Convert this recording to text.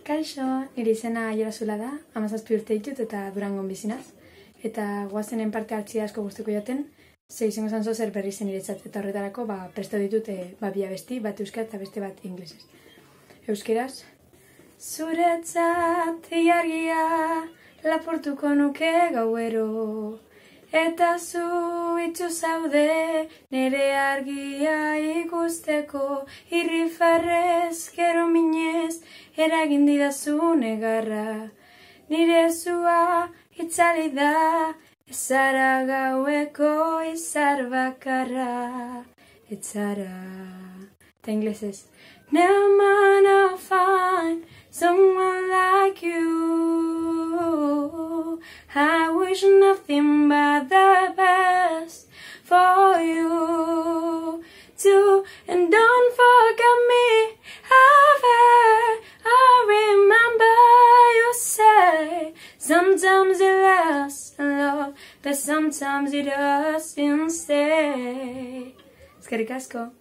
Kaixo, nire izena Aiora da, 17 urte ditut eta Durangon bizinaz. Eta guazenen parte hartzia asko guztuko jaten, ze izango zanzo zer berri zen niretzat. Eta horretarako presto ditut bi abesti, bat euskara eta beste bat inglesez. Euskeraz. Zuretzat iargia lapurtuko nuke gauero, eta zu itxu zaude nire argia ikusteko, irrifarrez, gero minez, eragin didazu negarra. Nire zua itzali da, ezara gaueko izar bakarra, etzara. Eta inglesez. Never mind, I'll find someone like you. I wish nothing but the best for you too. And don't forget me ever. I remember you say sometimes it lasts in love, but sometimes it doesn't stay. Eskerrik asko.